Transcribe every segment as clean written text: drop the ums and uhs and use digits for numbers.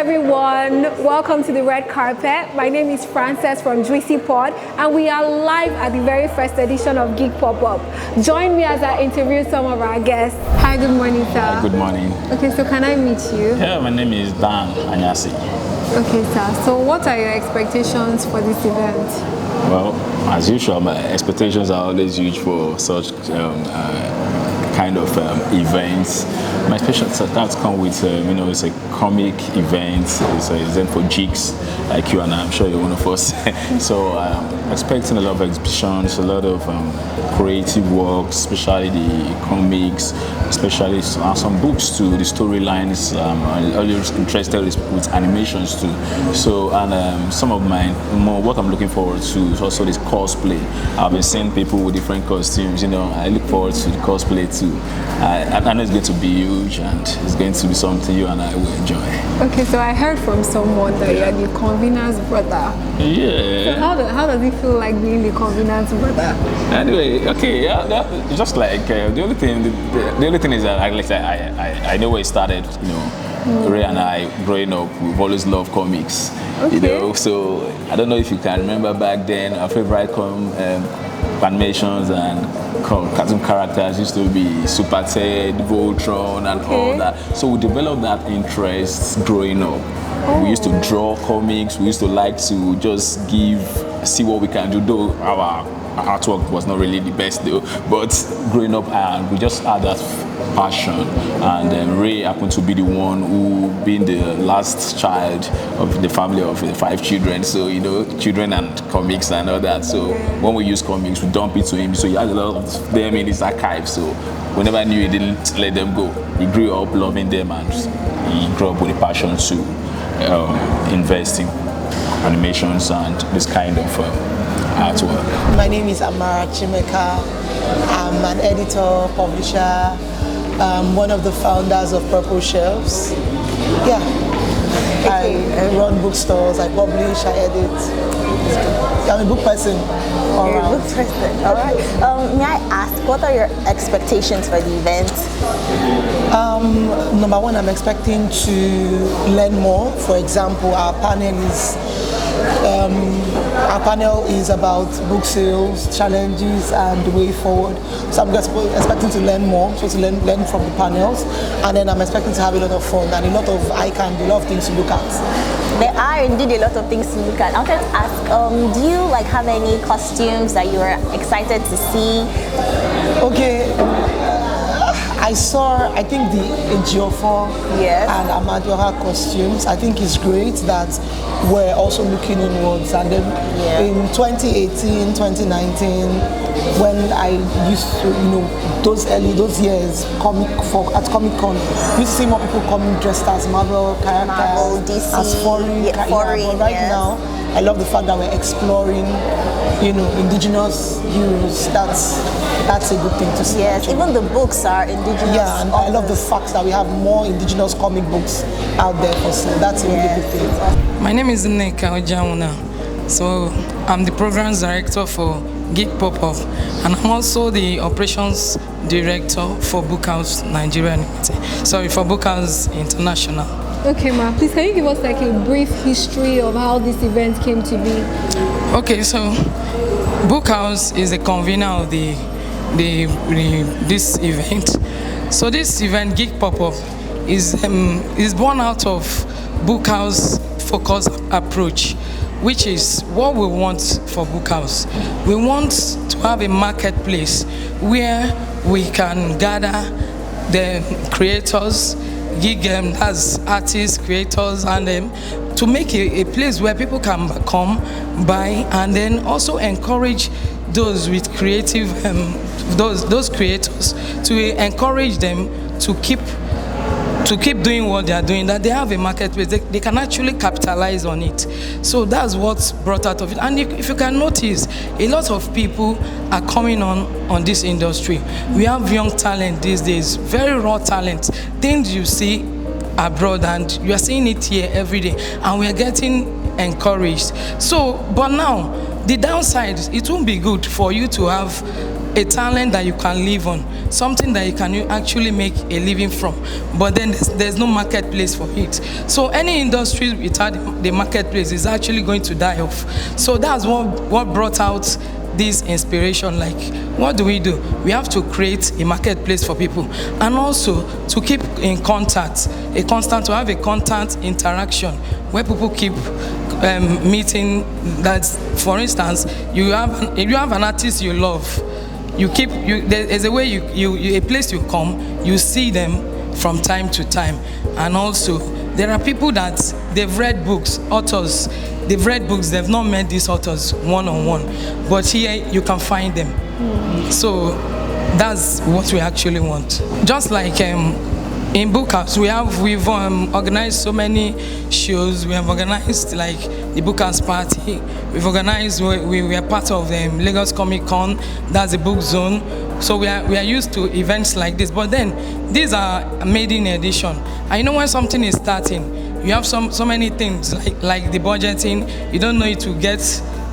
everyone, welcome to the red carpet. My name is Frances from Juicy Pod and we are live at the very first edition of Geek Pop-Up. Join me as I interview some of our guests. Hi, good morning, sir. Hi, good morning. Okay, so can I meet you? Yeah, my name is Dan Anyasi. Okay, sir. So what are your expectations for this event? Well, as usual, my expectations are always huge for such kind of events. My expectations that come with, it's a comic event. It's an event for geeks like you and I'm sure you're one of us. So I'm expecting a lot of exhibitions, a lot of creative works, especially the comics, especially some books too, the storylines. I'm always interested with animations too. So, and some of what I'm looking forward to is also this cosplay. I've been seeing people with different costumes, I look forward to the cosplay too. I know it's going to be huge and it's going to be something you and I will enjoy. Okay, so I heard from someone that you're the convener's brother. Yeah. So how does it feel like being the convener's brother? Anyway, okay, yeah, just like the only thing is that I know where it started. Ray and I, growing up, we've always loved comics. Okay. So I don't know if you can remember back then, our favorite animations and cartoon characters used to be Super Ted, Voltron, and all that. So we developed that interest growing up. We used to draw comics. We used to like to just see what we can do. Though our artwork was not really the best though, but growing up, we just had that passion. And Ray happened to be the one who, being the last child of the family of 5 children, so children and comics and all that. So when we use comics, we dump it to him. So he has a lot of them in his archive. So we never knew he didn't let them go. He grew up loving them, and he grew up with a passion to invest in animations and this kind of artwork. My name is Amara Chimeka. I'm an editor, publisher, one of the founders of Purple Shelves. Yeah, I run bookstores, I publish, I edit. I'm a book person. You're a book person, all right. May I ask, what are your expectations for the event? Number one, I'm expecting to learn more. For example, our panel is about book sales, challenges, and the way forward. So I'm expecting to learn more, so to learn from the panels, and then I'm expecting to have a lot of fun and a lot of things to look at. There are indeed a lot of things to look at. I wanted to ask, do you have any costumes that you are excited to see? Okay. I think the Ejiofor and Amadioha costumes, I think it's great that we're also looking inwards. And then in 2018, 2019, when I used to, those years, at Comic Con, you see more people coming dressed as Marvel characters, DC, as foreign. But right now, I love the fact that we're exploring, indigenous use. That's a good thing to see. Yes, even the books are indigenous. Yeah, and I love the fact that we have more indigenous comic books out there for sale. That's a really good thing. My name is Nneka Ojamuna. So I'm the programs director for Geek Pop-Up, and I'm also the operations director for Bookhouse Nigeria. For Bookhouse International. Okay, ma, please can you give us a brief history of how this event came to be? Okay, so Bookhouse is the convener of this event. So this event, Geek Pop-Up, is born out of Bookhouse focus approach, which is what we want for Bookhouse. We want to have a marketplace where we can gather the creators, gig them as artists, creators, and to make a place where people can come, buy, and then also encourage those with creative, those creators, to encourage them to keep doing what they are doing, that they have a marketplace, they can actually capitalize on it. So that's what's brought out of it. And if you can notice, a lot of people are coming on this industry. We have young talent these days, very raw talent, things you see abroad and you are seeing it here every day, and we are getting encouraged. So, but now, the downside, it won't be good for you to have a talent that you can live on, something that you can actually make a living from, but then there's no marketplace for it. So any industry without the marketplace is actually going to die off. So that's what brought out this inspiration. Like, what do? We have to create a marketplace for people, and also to keep in contact, to have a constant interaction where people keep meeting. That, for instance, you have an artist you love, there's a way a place you come, you see them from time to time, and also there are people that they've read books, authors. They've read books, they've not met these authors one-on-one, but here you can find them. So that's what we actually want. Just like in Book House, we've organized so many shows. We have organized like the Book House Party. We've organized, we are part of Lagos Comic Con, that's the book zone. So we are used to events like this, but then these are made in edition. I know when something is starting, you have so many things like the budgeting. You don't know it will get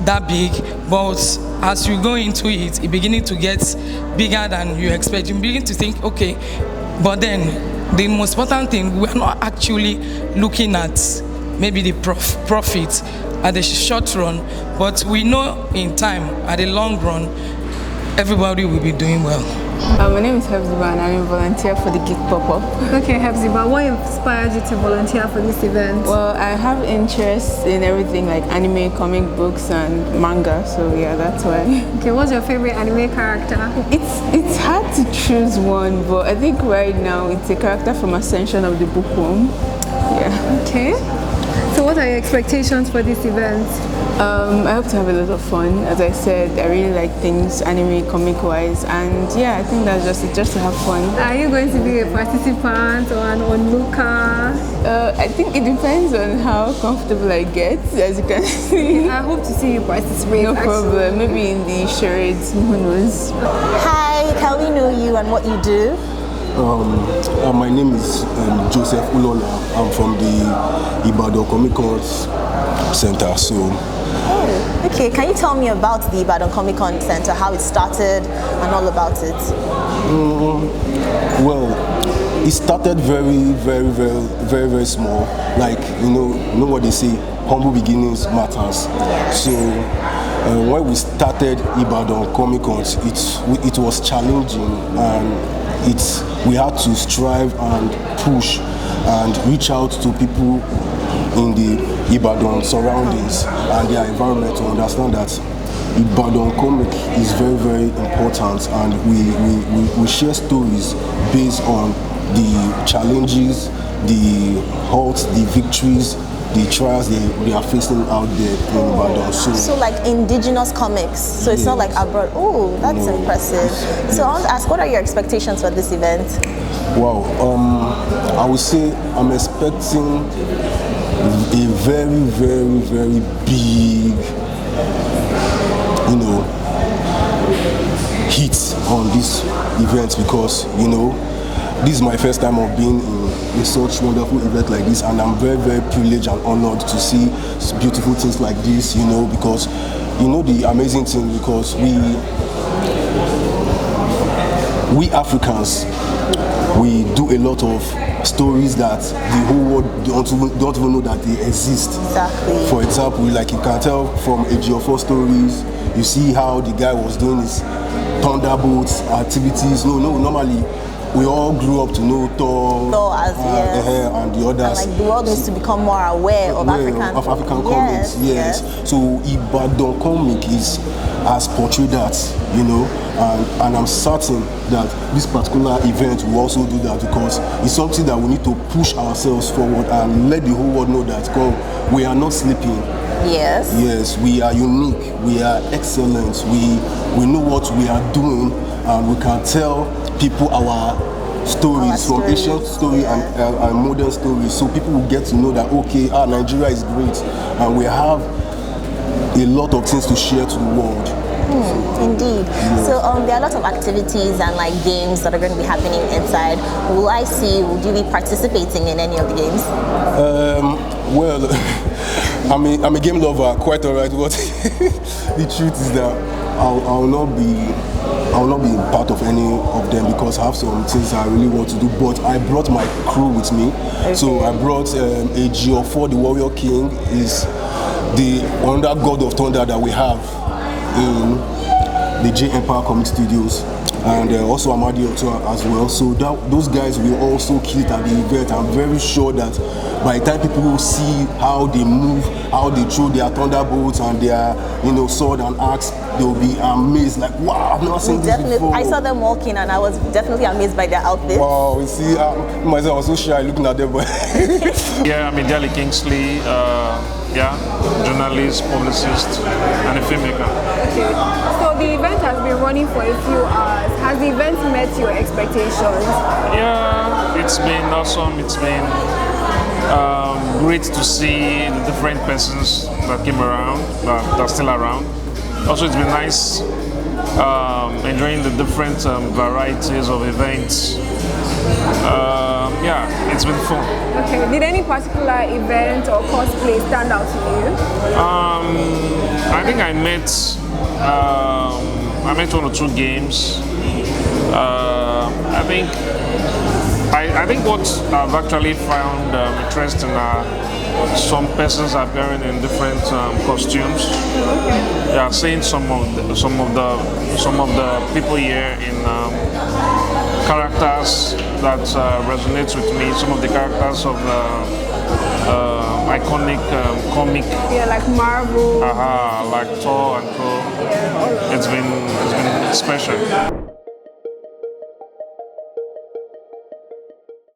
that big, but as you go into it, it's beginning to get bigger than you expect. You begin to think, okay, but then the most important thing, we're not actually looking at maybe the profit at the short run, but we know in time, at the long run, everybody will be doing well. My name is Hepzibah and I'm a volunteer for the Geek Pop-Up. Okay, Hepzibah, what inspired you to volunteer for this event? Well, I have interest in everything like anime, comic books and manga, so yeah, that's why. Okay, what's your favorite anime character? It's hard to choose one, but I think right now it's a character from Ascension of the Bookworm. Yeah. Okay. So what are your expectations for this event? I hope to have a lot of fun. As I said, I really like things anime, comic-wise, and yeah, I think that's just to have fun. Are you going to be a participant or an onlooker? I think it depends on how comfortable I get, as you can see. I hope to see you participate. No problem. Maybe in the charades, who knows. Hi, can we know you and what you do? My name is Joseph Ulola. I'm from the Ibadan Comic Con Center. Okay, can you tell me about the Ibadan Comic Con Center, how it started and all about it? Well, it started very small. Like, you know what they say, humble beginnings matters. So when we started Ibadan Comic Con, it was challenging, and we had to strive and push and reach out to people in the Ibadan surroundings and their environment to understand that Ibadan comic is very important, and we share stories based on the challenges, the halts, the victories, the trials they are facing out there in Ibadan. So like indigenous comics, so it's not like abroad. Oh, that's impressive. So I want to ask, what are your expectations for this event? Wow, I would say I'm expecting a very big, hit on this event, because this is my first time of being in such wonderful event like this, and I'm very privileged and honored to see beautiful things like this, because the amazing thing, because we Africans, we do a lot of stories that the whole world don't even know that they exist. Exactly. For example, like you can tell from Ejiofor stories, you see how the guy was doing his Thunderbolts activities. Normally we all grew up to know Thor and the others. And like the world needs to become more aware of African comics. Yes. So Ibadan comic has portrayed that, and I'm certain that this particular event will also do that, because it's something that we need to push ourselves forward and let the whole world know that we are not sleeping. Yes. Yes, we are unique, we are excellent, we know what we are doing, and we can tell people our stories, from ancient story and modern stories, so people will get to know that Nigeria is great, and we have a lot of things to share to the world. Indeed. Yes. So there are a lot of activities and like games that are going to be happening inside. Would you be participating in any of the games? Well, I'm a game lover, quite alright, but the truth is that I'll not be part of any of them because I have some things I really want to do. But I brought my crew with me. Okay. So I brought Ejiofor, the Warrior King, is the under God of Thunder that we have in the J Empire Comic Studios, and also Amadi Otto as well. So those guys will also kill it at the event. I'm very sure that by the time people will see how they move, how they throw their thunderbolts and their sword and axe, they'll be amazed. Like, wow, I've never seen this before. I saw them walking and I was definitely amazed by their outfits. Wow, you see, myself I was so shy looking at them, but yeah, I'm Dele Kingsley, journalist, publicist, and a filmmaker. Okay. So the event has been running for a few hours. Has the event met your expectations? Yeah, it's been awesome. It's been great to see the different persons that came around, that are still around. Also, it's been nice enjoying the different varieties of events. Yeah, it's been fun. Okay. Did any particular event or cosplay stand out to you? I think I met 1 or 2 games. I think what I've actually found interesting are some persons appearing in different costumes. Okay. Yeah, seeing some of the people here in characters that resonates with me. Some of the characters of iconic comic. Yeah, like Marvel. Like Thor and Co. Yeah, all of It's been special.